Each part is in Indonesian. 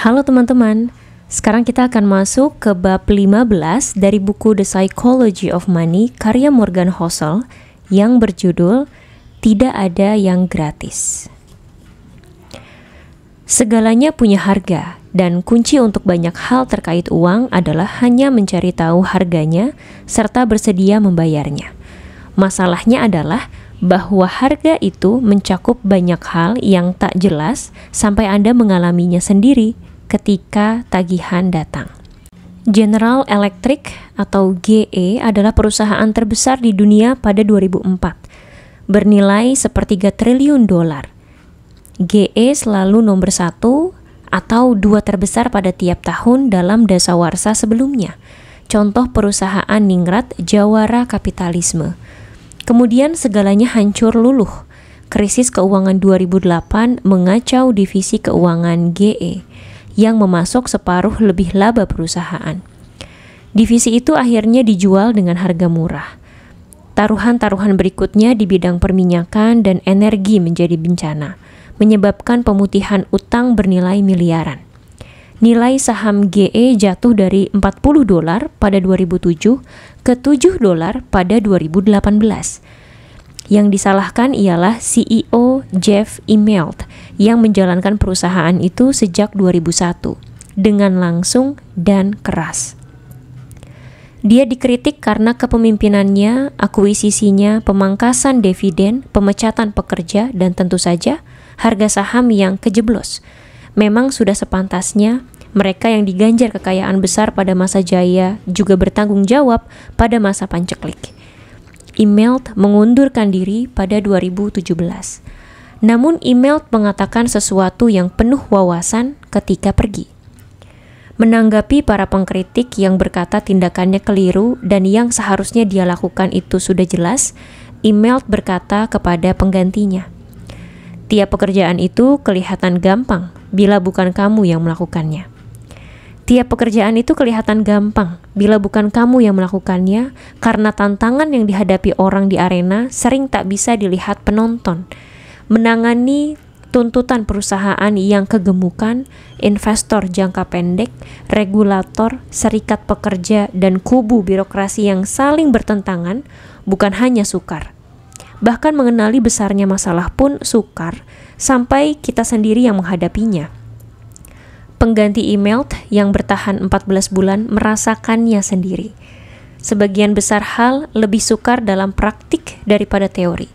Halo teman-teman, sekarang kita akan masuk ke bab 15 dari buku The Psychology of Money karya Morgan Housel yang berjudul Tidak Ada Yang Gratis. Segalanya punya harga, dan kunci untuk banyak hal terkait uang adalah hanya mencari tahu harganya serta bersedia membayarnya. Masalahnya adalah bahwa harga itu mencakup banyak hal yang tak jelas sampai Anda mengalaminya sendiri ketika tagihan datang. General Electric atau GE adalah perusahaan terbesar di dunia pada 2004, bernilai sepertiga triliun dolar. GE selalu nomor 1 atau 2 terbesar pada tiap tahun dalam dasawarsa sebelumnya. Contoh perusahaan ningrat jawara kapitalisme. Kemudian segalanya hancur luluh. Krisis keuangan 2008 mengacau divisi keuangan GE yang memasok separuh lebih laba perusahaan. Divisi itu akhirnya dijual dengan harga murah. Taruhan-taruhan berikutnya di bidang perminyakan dan energi menjadi bencana, menyebabkan pemutihan utang bernilai miliaran. Nilai saham GE jatuh dari $40 pada 2007 ke $7 pada 2018. Yang disalahkan ialah CEO Jeff Immelt yang menjalankan perusahaan itu sejak 2001 dengan langsung dan keras. Dia dikritik karena kepemimpinannya, akuisisinya, pemangkasan dividen, pemecatan pekerja, dan tentu saja harga saham yang kejeblos. Memang sudah sepantasnya mereka yang diganjar kekayaan besar pada masa jaya juga bertanggung jawab pada masa panceklik. Immelt mengundurkan diri pada 2017. Namun Immelt mengatakan sesuatu yang penuh wawasan ketika pergi. Menanggapi para pengkritik yang berkata tindakannya keliru dan yang seharusnya dia lakukan itu sudah jelas, Immelt berkata kepada penggantinya, "Tiap pekerjaan itu kelihatan gampang bila bukan kamu yang melakukannya. Tiap pekerjaan itu kelihatan gampang bila bukan kamu yang melakukannya, karena tantangan yang dihadapi orang di arena sering tak bisa dilihat penonton. Menangani tuntutan perusahaan yang kegemukan, investor jangka pendek, regulator, serikat pekerja, dan kubu birokrasi yang saling bertentangan bukan hanya sukar. Bahkan mengenali besarnya masalah pun sukar, sampai kita sendiri yang menghadapinya." Pengganti Immelt yang bertahan 14 bulan merasakannya sendiri. Sebagian besar hal lebih sukar dalam praktik daripada teori.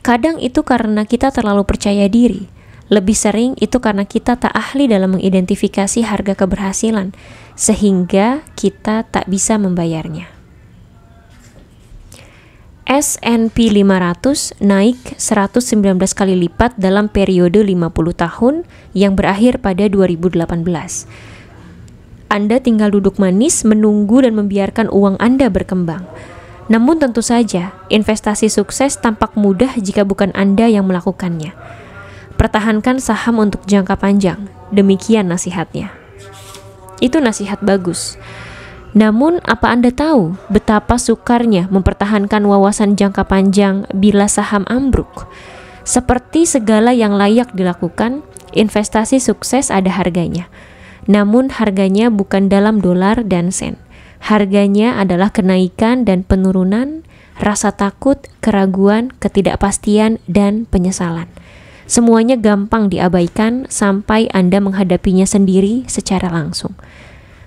Kadang itu karena kita terlalu percaya diri. Lebih sering itu karena kita tak ahli dalam mengidentifikasi harga keberhasilan, sehingga kita tak bisa membayarnya. S&P 500 naik 119 kali lipat dalam periode 50 tahun yang berakhir pada 2018. Anda tinggal duduk manis, menunggu dan membiarkan uang Anda berkembang. Namun tentu saja, investasi sukses tampak mudah jika bukan Anda yang melakukannya. Pertahankan saham untuk jangka panjang, demikian nasihatnya. Itu nasihat bagus. Namun, apa Anda tahu betapa sukarnya mempertahankan wawasan jangka panjang bila saham ambruk? Seperti segala yang layak dilakukan, investasi sukses ada harganya. Namun, harganya bukan dalam dolar dan sen. Harganya adalah kenaikan dan penurunan, rasa takut, keraguan, ketidakpastian, dan penyesalan. Semuanya gampang diabaikan sampai Anda menghadapinya sendiri secara langsung.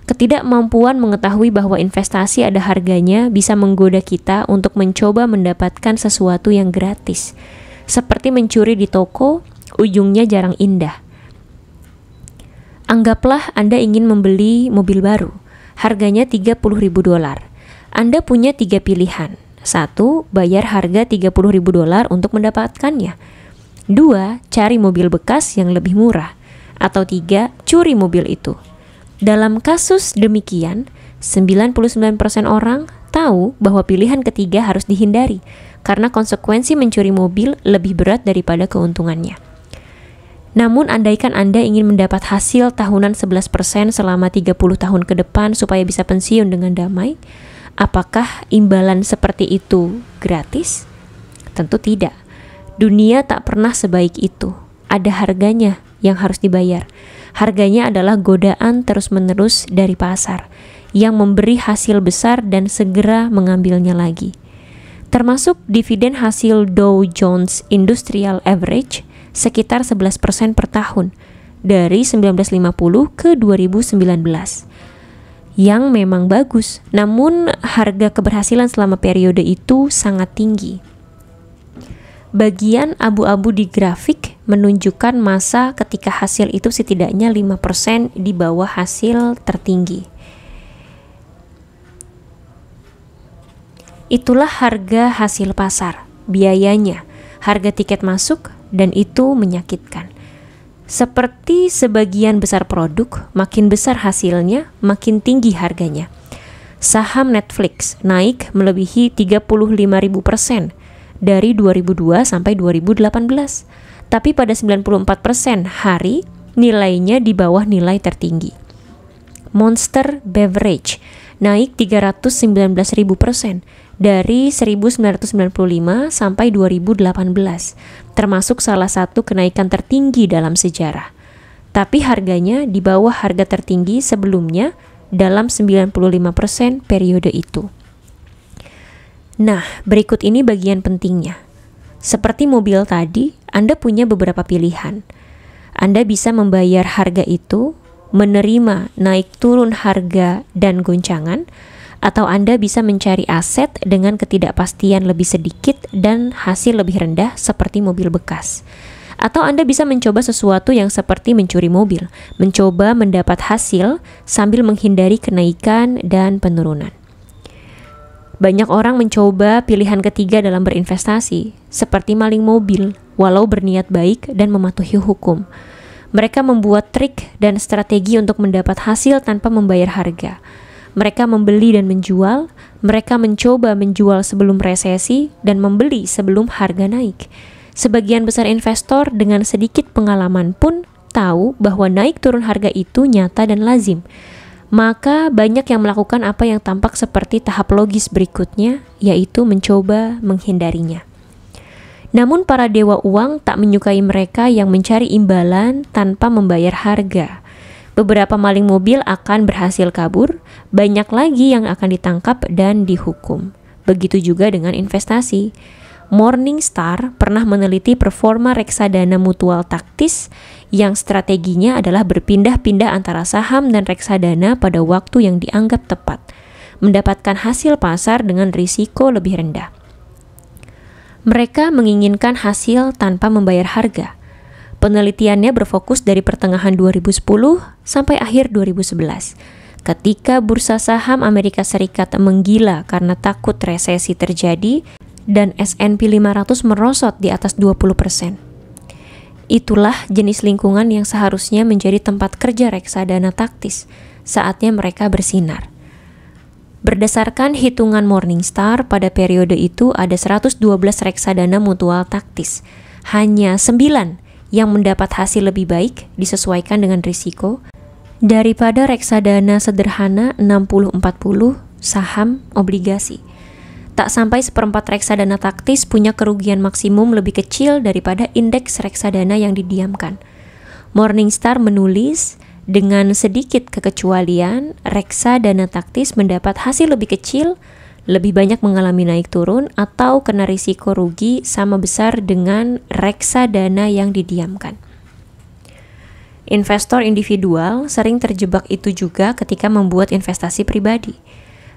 Ketidakmampuan mengetahui bahwa investasi ada harganya bisa menggoda kita untuk mencoba mendapatkan sesuatu yang gratis. Seperti mencuri di toko, ujungnya jarang indah. Anggaplah Anda ingin membeli mobil baru. Harganya $30.000. Anda punya 3 pilihan. 1. Bayar harga $30.000 untuk mendapatkannya. 2. Cari mobil bekas yang lebih murah. Atau 3. Curi mobil itu. Dalam kasus demikian, 99% orang tahu bahwa pilihan ketiga harus dihindari karena konsekuensi mencuri mobil lebih berat daripada keuntungannya. Namun andaikan Anda ingin mendapat hasil tahunan 11% selama 30 tahun ke depan supaya bisa pensiun dengan damai, apakah imbalan seperti itu gratis? Tentu tidak. Dunia tak pernah sebaik itu. Ada harganya yang harus dibayar. Harganya adalah godaan terus-menerus dari pasar yang memberi hasil besar dan segera mengambilnya lagi. Termasuk dividen hasil Dow Jones Industrial Average sekitar 11% per tahun dari 1950 ke 2019. Yang memang bagus, namun harga keberhasilan selama periode itu sangat tinggi. Bagian abu-abu di grafik menunjukkan masa ketika hasil itu setidaknya 5% di bawah hasil tertinggi. Itulah harga hasil pasar, biayanya, harga tiket masuk, dan itu menyakitkan. Seperti sebagian besar produk, makin besar hasilnya, makin tinggi harganya. Saham Netflix naik melebihi 35.000% dari 2002 sampai 2018. Tapi pada 94% hari, nilainya di bawah nilai tertinggi. Monster Beverage naik 319.000% dari 1995 sampai 2018, termasuk salah satu kenaikan tertinggi dalam sejarah. Tapi harganya di bawah harga tertinggi sebelumnya dalam 95% periode itu. Nah, berikut ini bagian pentingnya. Seperti mobil tadi, Anda punya beberapa pilihan. Anda bisa membayar harga itu, menerima naik turun harga dan goncangan, atau Anda bisa mencari aset dengan ketidakpastian lebih sedikit dan hasil lebih rendah seperti mobil bekas. Atau Anda bisa mencoba sesuatu yang seperti mencuri mobil, mencoba mendapat hasil sambil menghindari kenaikan dan penurunan. Banyak orang mencoba pilihan ketiga dalam berinvestasi, seperti maling mobil, walau berniat baik dan mematuhi hukum. Mereka membuat trik dan strategi untuk mendapat hasil tanpa membayar harga. Mereka membeli dan menjual, mereka mencoba menjual sebelum resesi dan membeli sebelum harga naik. Sebagian besar investor dengan sedikit pengalaman pun tahu bahwa naik turun harga itu nyata dan lazim. Maka banyak yang melakukan apa yang tampak seperti tahap logis berikutnya, yaitu mencoba menghindarinya. Namun para dewa uang tak menyukai mereka yang mencari imbalan tanpa membayar harga. Beberapa maling mobil akan berhasil kabur, banyak lagi yang akan ditangkap dan dihukum. Begitu juga dengan investasi. Morningstar pernah meneliti performa reksadana mutual taktis yang strateginya adalah berpindah-pindah antara saham dan reksadana pada waktu yang dianggap tepat, mendapatkan hasil pasar dengan risiko lebih rendah. Mereka menginginkan hasil tanpa membayar harga. Penelitiannya berfokus dari pertengahan 2010 sampai akhir 2011. Ketika bursa saham Amerika Serikat menggila karena takut resesi terjadi dan S&P 500 merosot di atas 20%. Itulah jenis lingkungan yang seharusnya menjadi tempat kerja reksadana taktis, saatnya mereka bersinar. Berdasarkan hitungan Morningstar, pada periode itu ada 112 reksadana mutual taktis. Hanya 9 yang mendapat hasil lebih baik disesuaikan dengan risiko daripada reksadana sederhana 60-40 saham obligasi. Tak sampai seperempat reksadana taktis punya kerugian maksimum lebih kecil daripada indeks reksadana yang didiamkan. Morningstar menulis, dengan sedikit kekecualian, reksadana taktis mendapat hasil lebih kecil, lebih banyak mengalami naik turun, atau kena risiko rugi sama besar dengan reksadana yang didiamkan. Investor individual sering terjebak itu juga ketika membuat investasi pribadi.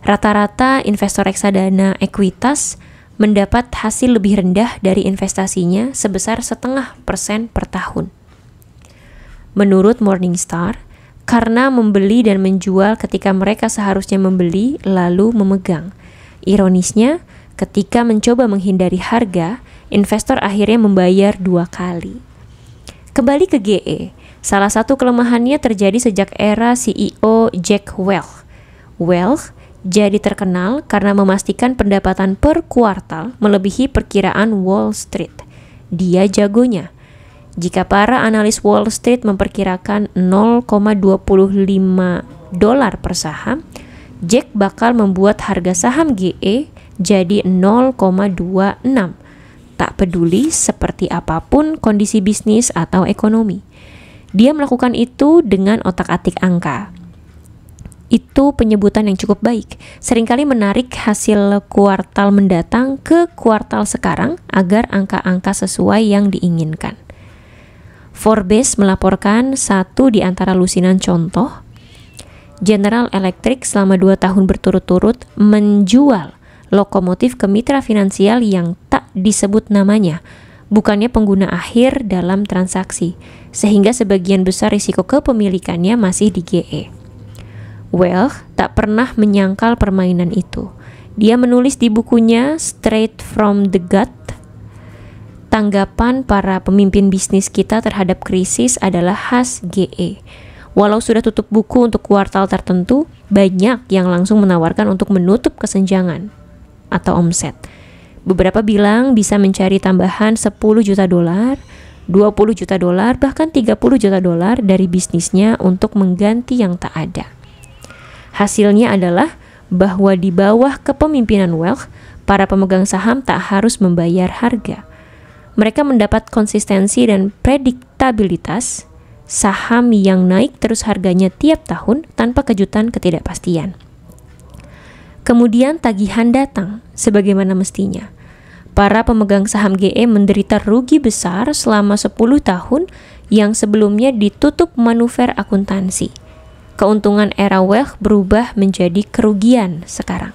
Rata-rata investor reksadana ekuitas mendapat hasil lebih rendah dari investasinya sebesar 0,5% per tahun. Menurut Morningstar, karena membeli dan menjual ketika mereka seharusnya membeli lalu memegang. Ironisnya, ketika mencoba menghindari harga, investor akhirnya membayar 2 kali. Kembali ke GE, salah satu kelemahannya terjadi sejak era CEO Jack Welch. Welch jadi terkenal karena memastikan pendapatan per kuartal melebihi perkiraan Wall Street. Dia jagonya. Jika para analis Wall Street memperkirakan $0,25 per saham, Jack bakal membuat harga saham GE jadi 0,26. Tak peduli seperti apapun kondisi bisnis atau ekonomi. Dia melakukan itu dengan otak-atik angka. Itu penyebutan yang cukup baik. Seringkali menarik hasil kuartal mendatang ke kuartal sekarang agar angka-angka sesuai yang diinginkan. Forbes melaporkan satu di antara lusinan contoh. General Electric selama 2 tahun berturut-turut menjual lokomotif ke mitra finansial yang tak disebut namanya, bukannya pengguna akhir dalam transaksi, sehingga sebagian besar risiko kepemilikannya masih di GE. Welch tak pernah menyangkal permainan itu. Dia menulis di bukunya Straight from the Gut, tanggapan para pemimpin bisnis kita terhadap krisis adalah khas GE. Walau sudah tutup buku untuk kuartal tertentu, banyak yang langsung menawarkan untuk menutup kesenjangan atau omset. Beberapa bilang bisa mencari tambahan 10 juta dolar, 20 juta dolar, bahkan 30 juta dolar dari bisnisnya untuk mengganti yang tak ada. Hasilnya adalah bahwa di bawah kepemimpinan Welch, para pemegang saham tak harus membayar harga. Mereka mendapat konsistensi dan prediktabilitas, saham yang naik terus harganya tiap tahun tanpa kejutan ketidakpastian. Kemudian tagihan datang sebagaimana mestinya. Para pemegang saham GE menderita rugi besar selama 10 tahun yang sebelumnya ditutup manuver akuntansi. Keuntungan era Welch berubah menjadi kerugian sekarang.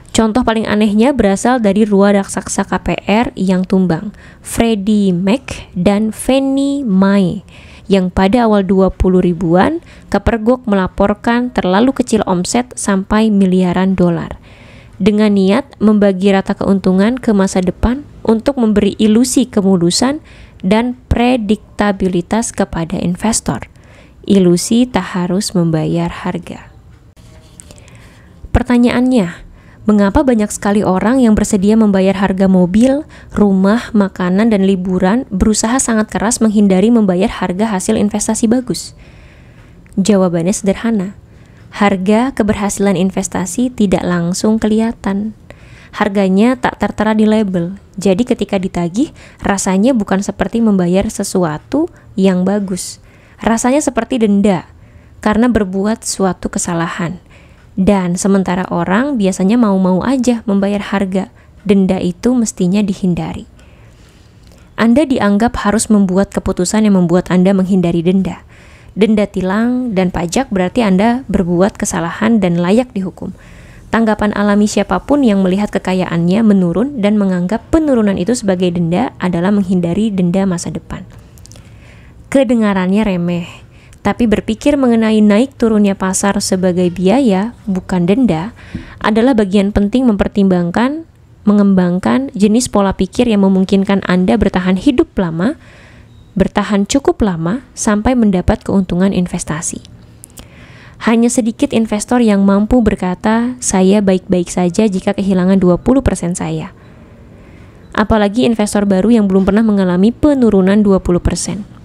Contoh paling anehnya berasal dari dua raksasa KPR yang tumbang, Freddie Mac dan Fannie Mae, yang pada awal 20 ribuan kepergok melaporkan terlalu kecil omset sampai miliaran dolar, dengan niat membagi rata keuntungan ke masa depan untuk memberi ilusi kemulusan dan prediktabilitas kepada investor. Ilusi tak harus membayar harga. Pertanyaannya, mengapa banyak sekali orang yang bersedia membayar harga mobil, rumah, makanan, dan liburan berusaha sangat keras menghindari membayar harga hasil investasi bagus? Jawabannya sederhana. Harga keberhasilan investasi tidak langsung kelihatan. Harganya tak tertera di label. Jadi ketika ditagih, rasanya bukan seperti membayar sesuatu yang bagus. Rasanya seperti denda karena berbuat suatu kesalahan. Dan sementara orang biasanya mau-mau aja membayar harga, denda itu mestinya dihindari. Anda dianggap harus membuat keputusan yang membuat Anda menghindari denda. Denda tilang dan pajak berarti Anda berbuat kesalahan dan layak dihukum. Tanggapan alami siapapun yang melihat kekayaannya menurun dan menganggap penurunan itu sebagai denda adalah menghindari denda masa depan. Kedengarannya remeh, tapi berpikir mengenai naik turunnya pasar sebagai biaya, bukan denda, adalah bagian penting mengembangkan jenis pola pikir yang memungkinkan Anda bertahan cukup lama sampai mendapat keuntungan investasi. Hanya sedikit investor yang mampu berkata, saya baik-baik saja jika kehilangan 20% saya. Apalagi investor baru yang belum pernah mengalami penurunan 20%.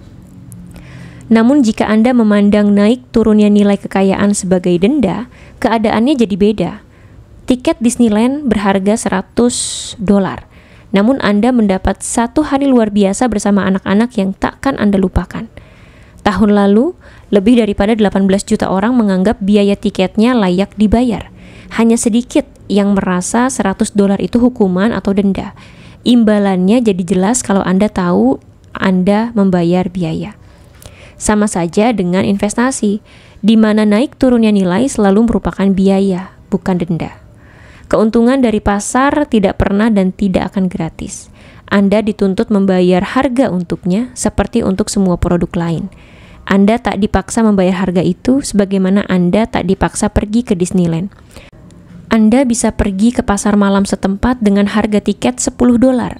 Namun jika Anda memandang naik turunnya nilai kekayaan sebagai denda, keadaannya jadi beda. Tiket Disneyland berharga $100, namun Anda mendapat satu hari luar biasa bersama anak-anak yang takkan Anda lupakan. Tahun lalu, lebih daripada 18 juta orang menganggap biaya tiketnya layak dibayar. Hanya sedikit yang merasa $100 itu hukuman atau denda. Imbalannya jadi jelas kalau Anda tahu Anda membayar biaya. Sama saja dengan investasi, di mana naik turunnya nilai selalu merupakan biaya, bukan denda. Keuntungan dari pasar tidak pernah dan tidak akan gratis. Anda dituntut membayar harga untuknya seperti untuk semua produk lain. Anda tak dipaksa membayar harga itu sebagaimana Anda tak dipaksa pergi ke Disneyland. Anda bisa pergi ke pasar malam setempat dengan harga tiket $10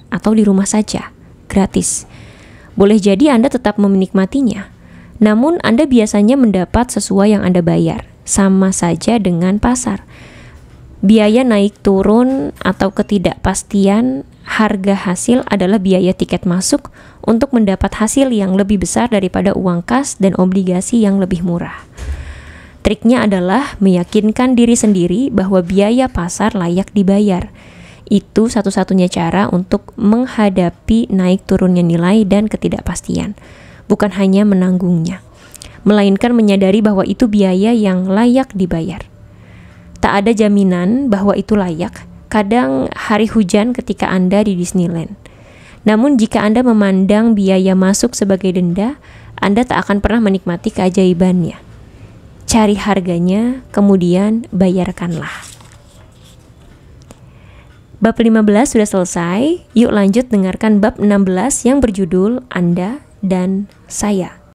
atau di rumah saja, gratis. Boleh jadi Anda tetap menikmatinya. Namun Anda biasanya mendapat sesuai yang Anda bayar, sama saja dengan pasar. Biaya naik turun atau ketidakpastian harga hasil adalah biaya tiket masuk untuk mendapat hasil yang lebih besar daripada uang kas dan obligasi yang lebih murah. Triknya adalah meyakinkan diri sendiri bahwa biaya pasar layak dibayar. Itu satu-satunya cara untuk menghadapi naik turunnya nilai dan ketidakpastian. bukan hanya menanggungnya, melainkan menyadari bahwa itu biaya yang layak dibayar. Tak ada jaminan bahwa itu layak. Kadang hari hujan ketika Anda di Disneyland. Namun jika Anda memandang biaya masuk sebagai denda, Anda tak akan pernah menikmati keajaibannya. Cari harganya, kemudian bayarkanlah. Bab 15 sudah selesai. Yuk lanjut dengarkan bab 16 yang berjudul Anda dan Saya.